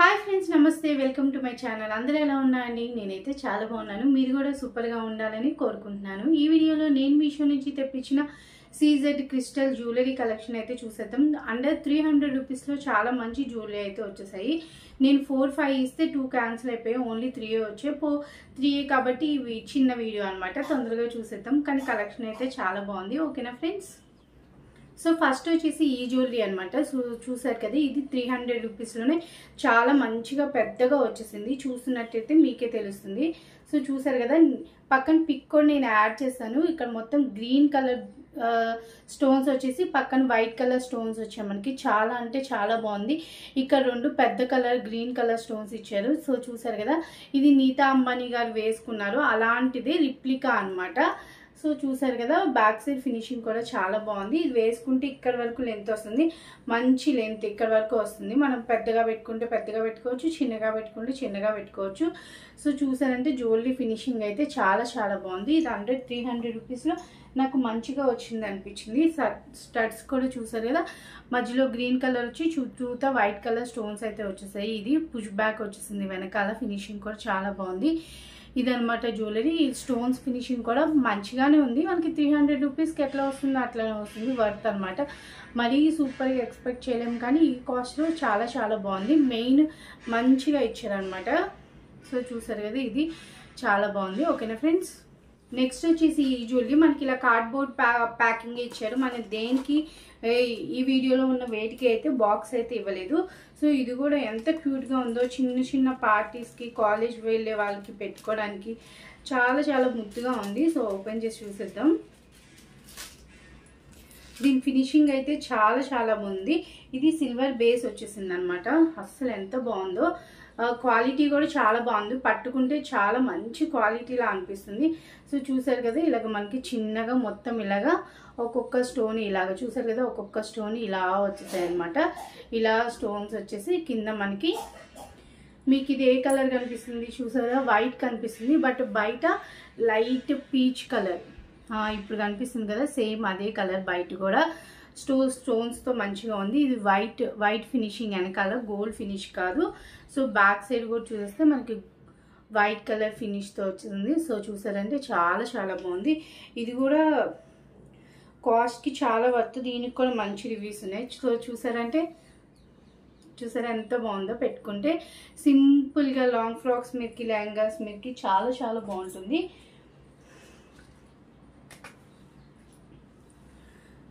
Hi friends, నమస్తే. Welcome to my channel. అందరూ ఎలా ఉన్నారండి? నేనైతే చాలా బాగున్నాను. మీరు కూడా సూపర్గా ఉండాలని కోరుకుంటున్నాను. ఈ వీడియోలో నేను మీషో నుంచి తెప్పించిన సీజెడ్ క్రిస్టల్ జ్యువెలరీ కలెక్షన్ అయితే చూసేద్దాం. అండర్ 300 రూపీస్లో చాలా మంచి జ్యువెలరీ అయితే వచ్చేసాయి. నేను 4-5 ఇస్తే 2 క్యాన్సిల్ అయిపోయాయి. ఓన్లీ 3 వచ్చాయి. 3 కాబట్టి ఇవి చిన్న వీడియో అనమాట. తొందరగా చూసేద్దాం. కానీ కలెక్షన్ అయితే చాలా బాగుంది. ఓకేనా ఫ్రెండ్స్? సో ఫస్ట్ వచ్చేసి ఈ జ్యువెలరీ అనమాట. సో చూసారు కదా, ఇది 300 రూపీస్లోనే చాలా మంచిగా పెద్దగా వచ్చేసింది. చూస్తున్నట్టయితే మీకే తెలుస్తుంది. సో చూసారు కదా, పక్కన పిక్ కూడా నేను యాడ్ చేస్తాను. ఇక్కడ మొత్తం గ్రీన్ కలర్ స్టోన్స్ వచ్చేసి పక్కన వైట్ కలర్ స్టోన్స్ వచ్చాయి మనకి. చాలా అంటే చాలా బాగుంది. ఇక్కడ 2 పెద్ద కలర్ గ్రీన్ కలర్ స్టోన్స్ ఇచ్చారు. సో చూసారు కదా, ఇది నీతా అంబానీ గారు వేసుకున్నారు. అలాంటిదే రిప్లికా అనమాట. సో చూసారు కదా, బ్యాక్ సైడ్ ఫినిషింగ్ కూడా చాలా బాగుంది. ఇది వేసుకుంటే ఇక్కడ వరకు లెంత్ వస్తుంది. మంచి లెంత్ ఇక్కడ వరకు వస్తుంది. మనం పెద్దగా పెట్టుకుంటే పెద్దగా పెట్టుకోవచ్చు, చిన్నగా పెట్టుకుంటే చిన్నగా పెట్టుకోవచ్చు. సో చూసారంటే జ్యువెలరీ ఫినిషింగ్ అయితే చాలా చాలా బాగుంది. ఇది 300 రూపీస్లో నాకు మంచిగా వచ్చింది అనిపించింది. స్టడ్స్ కూడా చూసారు కదా, మధ్యలో గ్రీన్ కలర్ వచ్చి చుట్టూతా వైట్ కలర్ స్టోన్స్ అయితే వచ్చేసాయి. ఇది పుష్ బ్యాక్ వచ్చేసింది. వెనకాల ఫినిషింగ్ కూడా చాలా బాగుంది. ఇదనమాట జ్యువెలరీ. స్టోన్స్ ఫినిషింగ్ కూడా మంచిగానే ఉంది. మనకి 300 రూపీస్కి ఎట్లా వస్తుందో అట్లానే వస్తుంది. వర్త్ అనమాట. మరీ సూపర్గా ఎక్స్పెక్ట్ చేయలేము, కానీ ఈ కాస్ట్లో చాలా చాలా బాగుంది. మెయిన్ మంచిగా ఇచ్చారనమాట. సో చూసారు కదా, ఇది చాలా బాగుంది. ఓకేనా ఫ్రెండ్స్? నెక్స్ట్ వచ్చేసి ఈ జ్యువెలరీ మనకి ఇలా కార్డ్బోర్డ్ ప్యాకింగ్ ఇచ్చారు. మన దేనికి ఈ వీడియోలో ఉన్న వేటికి అయితే బాక్స్ అయితే ఇవ్వలేదు. సో ఇది కూడా ఎంత క్యూట్గా ఉందో, చిన్న చిన్న పార్టీస్కి, కాలేజ్ వెళ్ళే వాళ్ళకి పెట్టుకోవడానికి చాలా చాలా ముద్దుగా ఉంది. సో ఓపెన్ చేసి చూసేద్దాం. దీని ఫినిషింగ్ అయితే చాలా చాలా బాగుంది. ఇది సిల్వర్ బేస్ వచ్చేసింది అనమాట. అస్సలు ఎంత బాగుందో. క్వాలిటీ కూడా చాలా బాగుంది. పట్టుకుంటే చాలా మంచి క్వాలిటీలా అనిపిస్తుంది. సో చూసారు కదా, ఇలాగ మనకి చిన్నగా మొత్తం ఇలాగా ఒక్కొక్క స్టోన్ ఇలాగ చూసారు కదా, ఒక్కొక్క స్టోన్ ఇలా వచ్చేసాయి అనమాట. ఇలా స్టోన్స్ వచ్చేసి కింద మనకి, మీకు ఇది ఏ కలర్ కనిపిస్తుంది చూసారా? వైట్ కనిపిస్తుంది. బట్ బయట లైట్ పీచ్ కలర్ ఇప్పుడు కనిపిస్తుంది కదా, సేమ్ అదే కలర్ బయట కూడా. స్టోన్స్తో మంచిగా ఉంది. ఇది వైట్ ఫినిషింగ్, వెనకాల గోల్డ్ ఫినిష్ కాదు. సో బ్యాక్ సైడ్ కూడా చూస్తే మనకి వైట్ కలర్ ఫినిష్తో వచ్చింది. సో చూసారంటే చాలా చాలా బాగుంది. ఇది కూడా కాస్ట్కి చాలా వర్త్. దీనికి కూడా మంచి రివ్యూస్ ఉన్నాయి. సో చూసారా ఎంత బాగుందో. పెట్టుకుంటే సింపుల్గా లాంగ్ ఫ్రాక్స్ మీదకి, లెహంగాస్ మీదకి చాలా చాలా బాగుంటుంది.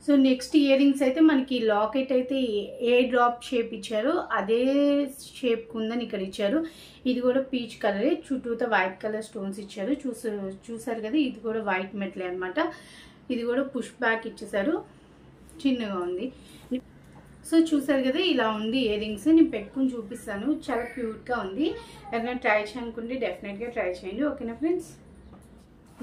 సో నెక్స్ట్ ఇయర్ రింగ్స్ అయితే మనకి లాకెట్ అయితే ఏ డ్రాప్ షేప్ ఇచ్చారు, అదే షేప్ ఉందని ఇక్కడ ఇచ్చారు. ఇది కూడా పీచ్ కలరే, చుట్టూతో వైట్ కలర్ స్టోన్స్ ఇచ్చారు. చూసారు కదా, ఇది కూడా వైట్ మెటలే అనమాట. ఇది కూడా పుష్ బ్యాక్ ఇచ్చేసారు. చిన్నగా ఉంది. సో చూసారు కదా, ఇలా ఉంది ఇయర్ రింగ్స్. నేను పెట్టుకుని చూపిస్తాను. చాలా క్యూట్గా ఉంది. ఎవరైనా ట్రై చేయాలనుకుంటే డెఫినెట్గా ట్రై చేయండి. ఓకేనా ఫ్రెండ్స్?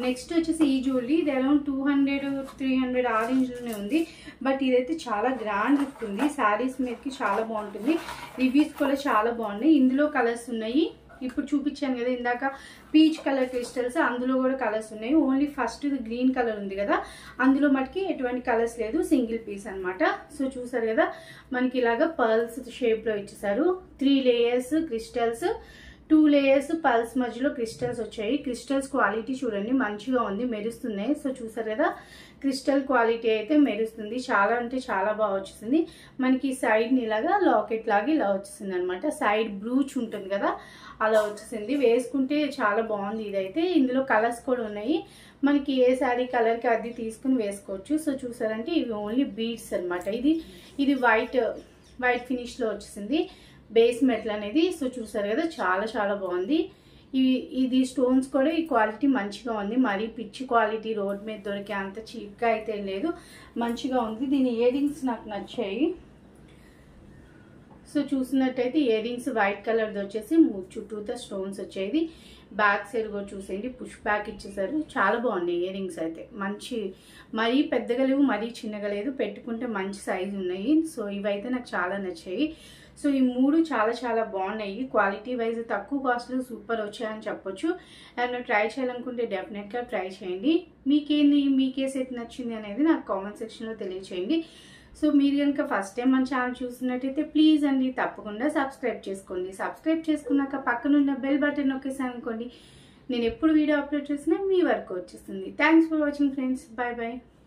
నెక్స్ట్ వచ్చేసి ఈ జ్యువెలరీ. ఇది అరౌండ్ 200-300 ఆ రేంజ్లోనే ఉంది. బట్ ఇదైతే చాలా గ్రాండ్ లుక్ ఉంది. శారీస్ మీదకి చాలా బాగుంటుంది. రివ్యూస్ కూడా చాలా బాగున్నాయి. ఇందులో కలర్స్ ఉన్నాయి. ఇప్పుడు చూపించాను కదా ఇందాక, పీచ్ కలర్ క్రిస్టల్స్, అందులో కూడా కలర్స్ ఉన్నాయి. ఓన్లీ ఫస్ట్ గ్రీన్ కలర్ ఉంది కదా, అందులో మటుకి ఎటువంటి కలర్స్ లేదు. సింగిల్ పీస్ అనమాట. సో చూసారు కదా, మనకి ఇలాగా పర్ల్స్ షేప్లో ఇచ్చేసారు. 3 లేయర్స్ క్రిస్టల్స్, 2 లేయర్స్ పల్స్ మధ్యలో క్రిస్టల్స్ వచ్చాయి. క్రిస్టల్స్ క్వాలిటీ చూడండి, మంచిగా ఉంది, మెరుస్తున్నాయి. సో చూసారు కదా, క్రిస్టల్ క్వాలిటీ అయితే మెరుస్తుంది. చాలా అంటే చాలా బాగా వచ్చేసింది. మనకి సైడ్ని ఇలాగా లాకెట్ లాగా ఇలా వచ్చేసింది అనమాట. సైడ్ బ్రూచ్ ఉంటుంది కదా, అలా వచ్చేసింది. వేసుకుంటే చాలా బాగుంది. ఇదైతే ఇందులో కలర్స్ కూడా ఉన్నాయి. మనకి ఏ శారీ కలర్కి అది తీసుకుని వేసుకోవచ్చు. సో చూసారంటే ఇవి ఓన్లీ బీడ్స్ అనమాట. ఇది వైట్ ఫినిష్లో వచ్చేసింది బేస్ మెటల్ అనేది. సో చూసారు కదా, చాలా చాలా బాగుంది. ఇది స్టోన్స్ కూడా ఈ క్వాలిటీ మంచిగా ఉంది. మరీ పిచ్చి క్వాలిటీ రోడ్ మీద దొరికే అంత చీప్గా అయితే లేదు, మంచిగా ఉంది. దీని ఇయర్ రింగ్స్ నాకు నచ్చాయి. సో చూసినట్టయితే ఇయర్ రింగ్స్ వైట్ కలర్ది వచ్చేసి చుట్టూతో స్టోన్స్ వచ్చేది. బ్యాక్ సైడ్ కూడా చూసేయండి, పుష్ బ్యాక్ ఇచ్చేసారు. చాలా బాగున్నాయి ఇయర్ రింగ్స్ అయితే. మరీ పెద్దగా లేవు, మరీ చిన్నగా లేదు. పెట్టుకుంటే మంచి సైజు ఉన్నాయి. సో ఇవైతే నాకు చాలా నచ్చాయి. సో ఈ 3 చాలా చాలా బాగున్నాయి. క్వాలిటీ వైజ్ తక్కువ కాస్ట్లో సూపర్ వచ్చాయని చెప్పొచ్చు. అండ్ ట్రై చేయాలనుకుంటే డెఫినెట్గా ట్రై చేయండి. మీకే సెట్ నచ్చింది అనేది నాకు కామెంట్ సెక్షన్లో తెలియచేయండి. సో మీరు కనుక ఫస్ట్ టైం మన ఛానల్ చూస్తున్నట్టయితే ప్లీజ్ అండి తప్పకుండా సబ్స్క్రైబ్ చేసుకోండి. సబ్స్క్రైబ్ చేసుకున్నాక పక్కనున్న బెల్ బటన్ నొక్కేసాను అనుకోండి, నేను ఎప్పుడు వీడియో అప్లోడ్ చేసినా మీ వరకు వచ్చేస్తుంది. Thanks for watching friends. Bye bye.